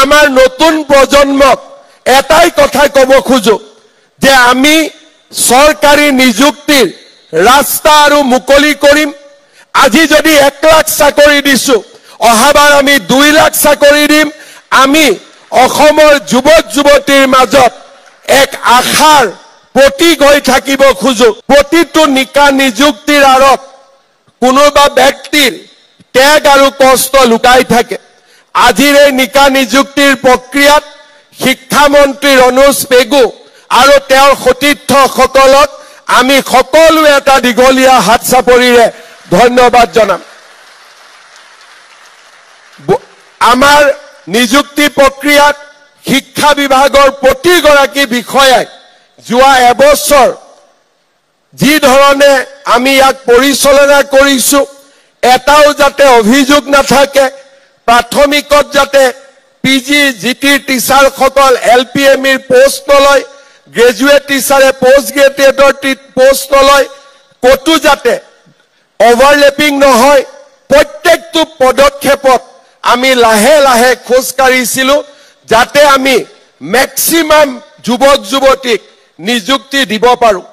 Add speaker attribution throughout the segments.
Speaker 1: আমাৰ নতুন প্ৰজন্মক এটাই কথা ক'ব খোজো যে আমি চৰকাৰী নিযুক্তিৰ ৰাস্তা আৰু মুকলি কৰিম আজি যদি 1 লাখ চাকৰি দিছো অহাবাৰ আমি 2 লাখ চাকৰি দিম আমি অসমৰ যুৱক যুৱতীৰ মাজত এক আশাৰ প্ৰতীক হৈ থাকিব খোজো প্ৰতিটো নিকা নিযুক্তিৰ আৰত কোনোবা ব্যক্তিৰ ত্যাগ আৰু কষ্ট লুকাই থাকে আজিৰ এই নিকা নিযুক্তিৰ প্ৰক্ৰিয়াত শিক্ষামন্ত্ৰী ৰনোজ পেগু আৰু তেওঁৰ সতীৰ্থসকলক আমি সকলোৱে এটা দীঘলীয়া হাত চাপৰিৰে ধন্যবাদ জনাম আমাৰ নিযুক্তি প্ৰক্ৰিয়াত শিক্ষা বিভাগৰ প্ৰতিগৰাকী বিষয়াই যোৱা এবছৰ যি ধৰণে আমি ইয়াক পৰিচালনা কৰিছো এটাও যাতে অভিযোগ নাথাকে প্ৰাথমিকত যাতে পিজি জিটিৰ টিচাৰসকল এলপিএমইৰ পোষ্ট নলয় গ্ৰেজুৱেট টিচাৰে পোষ্ট গ্ৰেজুৱেটৰ পোষ্ট নলয় কতো যাতে অভাৰলেপিং নহয় প্ৰত্যেকটো পদক্ষেপত আমি লাহে লাহে খোজ কাঢ়িছিলো যাতে আমি ম্যাক্সিমাম যুৱক যুৱতীক নিযুক্তি দিব পাৰো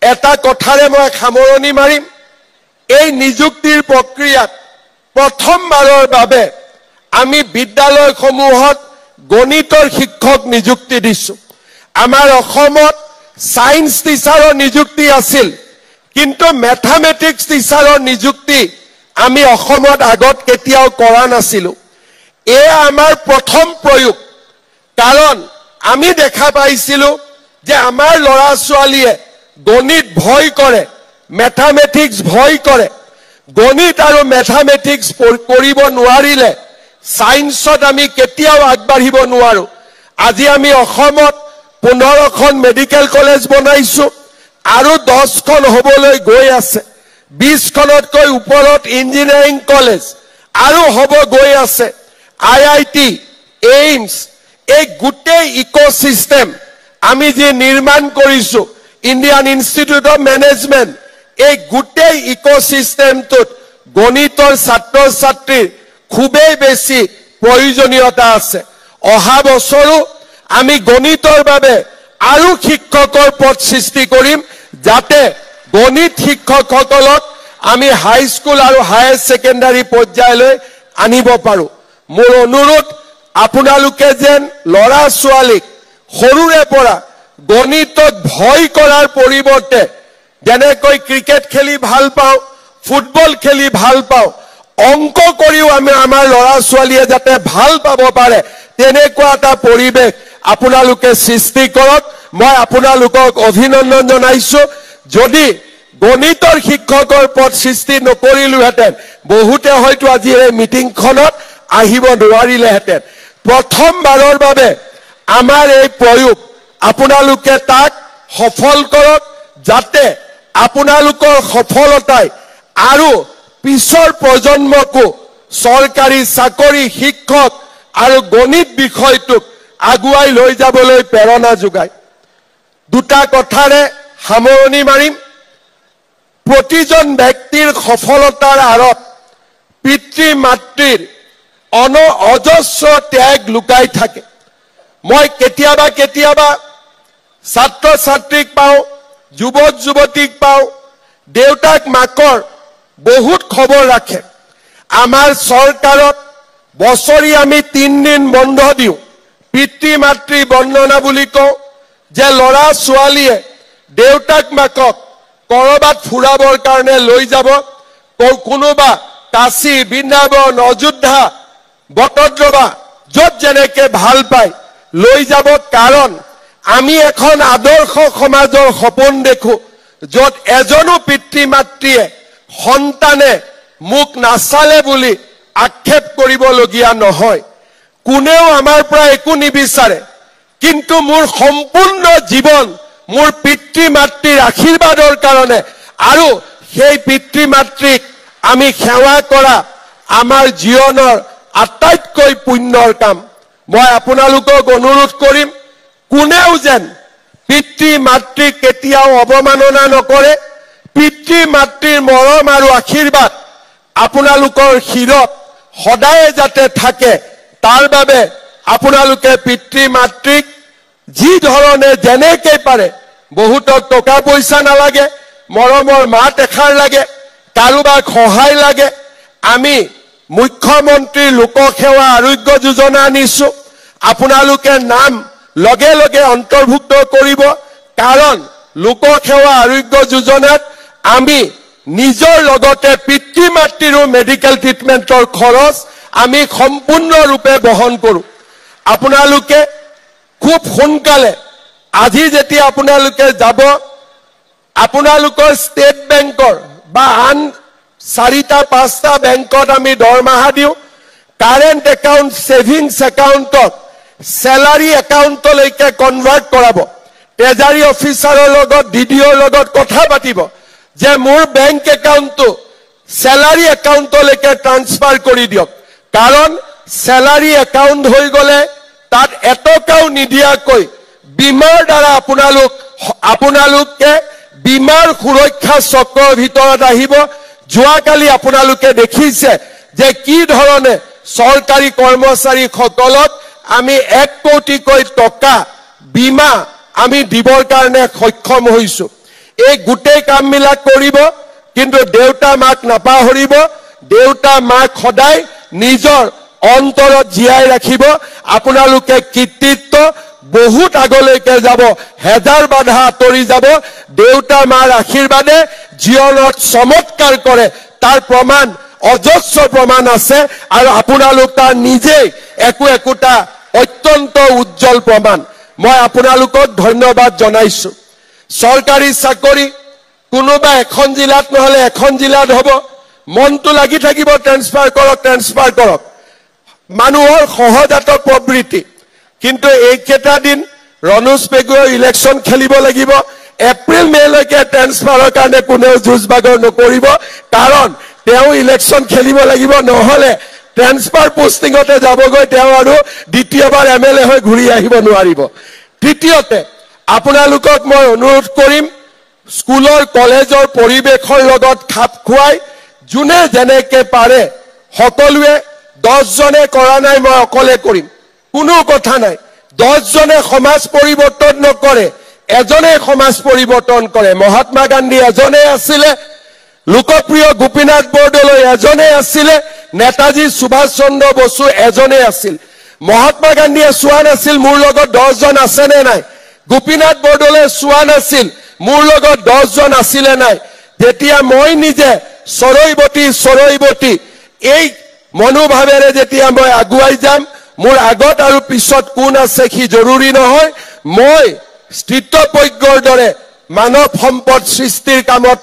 Speaker 1: এটা কথাৰে মই সামৰণি মাৰিম এই নিযুক্তিৰ প্ৰক্ৰিয়াত প্ৰথমবাৰৰ বাবে আমি বিদ্যালয়সমূহত গণিতৰ শিক্ষক নিযুক্তি দিছো আমাৰ অসমত সায়েন্স টিচাৰৰ নিযুক্তি আছিল কিন্তু ম্যাথমেটিক্স টিচাৰৰ নিযুক্তি আমি অসমত আগত কেতিয়াও কৰা নাছিলো এয়া আমাৰ প্ৰথম প্ৰয়োগ কাৰণ আমি দেখা পাইছিলো যে আমাৰ ল'ৰা ছোৱালীয়ে গণিত ভয় কৰে ম্যাথমেটিক্স ভয় কৰে গণিত আৰু ম্যাথমেটিক্স কৰিব নোৱাৰিলে সায়েন্সত আমি কেতিয়াও আগবাঢ়িব নোৱাৰো আজি আমি অসমত 15খন মেডিকেল কলেজ বনাইছো আৰু 10খন হ'বলৈ গৈ আছে 20খনতকৈ ওপৰত ইঞ্জিনিয়াৰিং কলেজ আৰু হ'ব গৈ আছে আইআইটি এইমছ এই গোটেই ইকোসিস্টেম আমি যে নিৰ্মাণ কৰিছো ইণ্ডিয়ান ইনষ্টিটিউট অফ মেনেজমেন্ট এই গোটেই ইকোসিস্টেমটোত গণিতৰ ছাত্ৰ ছাত্ৰীৰ খুবেই বেছি প্ৰয়োজনীয়তা আছে অহা বছৰো আমি গণিতৰ বাবে আৰু শিক্ষকৰ পদ সৃষ্টি কৰিম যাতে গণিত শিক্ষকসকলক আমি হাই স্কুল আৰু হায়াৰ সেকেন্ডাৰী পৰ্যায়লৈ আনিব পাৰো মোৰ অনুৰোধ আপোনালোকে যেন লৰা ছোৱালীক সৰুৰে পৰা গণিতত ভয় কৰাৰ পৰিৱৰ্তে যেনেকৈ ক্ৰিকেট খেলি ভাল পাওঁ ফুটবল খেলি ভাল পাওঁ অংক কৰিও আমি আমাৰ লৰা ছোৱালীয়ে যাতে ভাল পাব পাৰে তেনেকুৱা এটা পৰিৱেশ আপোনালোকে সৃষ্টি কৰক মই আপোনালোকক অভিনন্দন জনাইছো যদি গণিতৰ শিক্ষকৰ পদ সৃষ্টি নকৰিলোহেঁতেন বহুতে হয়তো আজি এই মিটিংখনত আহিব নোৱাৰিলেহেঁতেন প্ৰথমবাৰৰ বাবে আমাৰ এই প্ৰয়োগ আপোনালোকে তাক সফল কৰক যাতে আপোনালোকৰ সফলতাই আৰু পিছৰ প্ৰজন্মকো চৰকাৰী চাকৰি শিক্ষক আৰু গণিত বিষয়টোক আগুৱাই লৈ যাবলৈ প্ৰেৰণা যোগায় দুটা কথাৰে সামৰণি মাৰিম প্ৰতিজন ব্যক্তিৰ সফলতাৰ আঁৰত পিতৃ মাতৃৰ অজস্ৰ ত্যাগ লুকাই থাকে মই কেতিয়াবা কেতিয়াবা ছাত্ৰ ছাত্ৰীক পাওঁ যুৱক যুৱতীক পাওঁ দেউতাক মাকৰ বহুত খবৰ ৰাখে আমাৰ চৰকাৰত বছৰি আমি 3 দিন বন্ধ দিওঁ পিতৃ মাতৃ বন্দনা বুলি কওঁ যে ল'ৰা ছোৱালীয়ে দেউতাক মাকক কৰবাত ফুৰাবৰ কাৰণে লৈ যাব কোনোবা কাশী বৃন্দাবন অযোধ্যা বটদ্ৰৱা য'ত যেনেকে ভাল পায় লৈ যাব কাৰণ আমি এখন আদৰ্শ সমাজৰ সপোন দেখো য'ত এজনো পিতৃ মাতৃয়ে সন্তানে মুখ নাচালে বুলি আক্ষেপ কৰিবলগীয়া নহয় কোনেও আমাৰ পৰা একো নিবিচাৰে কিন্তু মোৰ সম্পূৰ্ণ জীৱন মোৰ পিতৃ মাতৃৰ আশীৰ্বাদৰ কাৰণে আৰু সেই পিতৃ মাতৃক আমি সেৱা কৰা আমাৰ জীৱনৰ আটাইতকৈ পুণ্যৰ কাম মই আপোনালোকক অনুৰোধ কৰিম কোনেও যেন পিতৃ মাতৃক কেতিয়াও অৱমাননা নকৰে পিতৃ মাতৃৰ মৰম আৰু আশীৰ্বাদ আপোনালোকৰ শিৰত সদায় যাতে থাকে তাৰ বাবে আপোনালোকে পিতৃ মাতৃক যি ধৰণে যেনেকৈ পাৰে, বহুতক টকা পইচা নালাগে, মৰমৰ মাত এষাৰ লাগে, কাৰোবাক সহায় লাগে, আমি মুখ্যমন্ত্ৰীৰ লোকসেৱা আৰোগ্য যোজনা আনিছো। আপোনালোকে নাম লগে লগে অন্তৰ্ভুক্ত কৰিব, কাৰণ লোকসেৱা আৰোগ্য যোজনাত আমি নিজৰ লগতে পিতৃ মাতৃৰো মেডিকেল ট্ৰিটমেণ্টৰ খৰচ আমি সম্পূৰ্ণৰূপে বহন কৰোঁ। আপোনালোকে খুব সোনকালে আজি যেতিয়া আপোনালোকে যাব, আপোনালোকৰ ষ্টেট বেংকৰ বা আন 4-5টা বেংকত আমি দৰমহা দিওঁ, কাৰেণ্ট একাউণ্ট ছেভিংছ একাউণ্টত চেলাৰী একাউণ্টলৈকে কনভাৰ্ট কৰাব। ট্ৰেজাৰী অফিচাৰৰ লগত DDOৰ লগত কথা পাতিব যে মোৰ বেংক একাউণ্টটো চেলাৰী একাউণ্টলৈকে ট্ৰান্সফাৰ কৰি দিয়ক, কাৰণ চেলাৰী একাউণ্ট হৈ গ'লে তাত এটকাও নিদিয়াকৈ বীমাৰ দ্বাৰা আপোনালোকে বীমাৰ সুৰক্ষা চক্ৰৰ ভিতৰত আহিব। যোৱাকালি আপোনালোকে দেখিছে যে কি ধৰণে চৰকাৰী কৰ্মচাৰীসকলক আমি 1 কোটিকৈ টকা বীমা আমি দিবৰ কাৰণে সক্ষম হৈছো। এই গোটেই কামবিলাক কৰিব, কিন্তু দেউতা মাক নাপাহৰিব। দেউতা মাক সদায় নিজৰ অন্তৰত জীয়াই ৰাখিব। আপোনালোকে কৃতিত্ব বহুত আগলৈকে যাব, হেজাৰ বাধা আঁতৰি যাব। দেউতা মাৰ আশীৰ্বাদে জীৱনত চমৎকাৰ কৰে, তাৰ প্ৰমাণ অজস্ৰ প্ৰমাণ আছে, আৰু আপোনালোক তাৰ নিজেই একোটা অত্যন্ত উজ্জ্বল প্ৰমাণ। মই আপোনালোকক ধন্যবাদ জনাইছো। চৰকাৰী চাকৰি কোনোবা এখন জিলাত নহলে এখন জিলাত হ'ব, মনটো লাগি থাকিব, ট্ৰেন্সফাৰ কৰক। মানুহৰ সহজাত প্ৰবৃত্তি। কিন্তু এইকেইটা দিন ৰণোজ পেগুৱে ইলেকশ্যন খেলিব লাগিব। এপ্ৰিল মেলৈকে ট্ৰেন্সফাৰৰ কাৰণে কোনেও যুঁজ বাগৰ নকৰিব, কাৰণ তেওঁ ইলেকশ্যন খেলিব লাগিব, নহলে ট্ৰেন্সফাৰ পোষ্টিঙতে যাবগৈ, তেওঁ আৰু দ্বিতীয়বাৰ MLA হৈ ঘূৰি আহিব নোৱাৰিব। তৃতীয়তে আপোনালোকক মই অনুৰোধ কৰিম, স্কুলৰ কলেজৰ পৰিৱেশৰ লগত খাপ খুৱাই যোনে যেনেকে পাৰে সকলোৱে, 10 জনে কৰা নাই মই অকলে কৰিম, কোনো কথা নাই। 10 জনে সমাজ পৰিৱৰ্তন নকৰে, এজনে সমাজ পৰিৱৰ্তন কৰে। মহাত্মা গান্ধী এজনে আছিলে, লোকপ্ৰিয় গোপীনাথ বৰদলৈ এজনে আছিলে, নেতাজী সুভাষ চন্দ্ৰ বসু এজনে আছিল। মহাত্মা গান্ধীয়ে চোৱা নাছিল মোৰ লগত 10 জন আছে নে নাই, গোপীনাথ বৰদলৈ চোৱা নাছিল মোৰ লগত 10 জন আছিলে নাই। যেতিয়া মই নিজে চৰৈবতী এই মনোভাৱেৰে যেতিয়া মই আগুৱাই যাম, মোৰ আগত আৰু পিছত কোন আছে সি জৰুৰী নহয়, মই স্থিতপ্ৰজ্ঞৰ দৰে মানৱ সম্পদ সৃষ্টিৰ কামত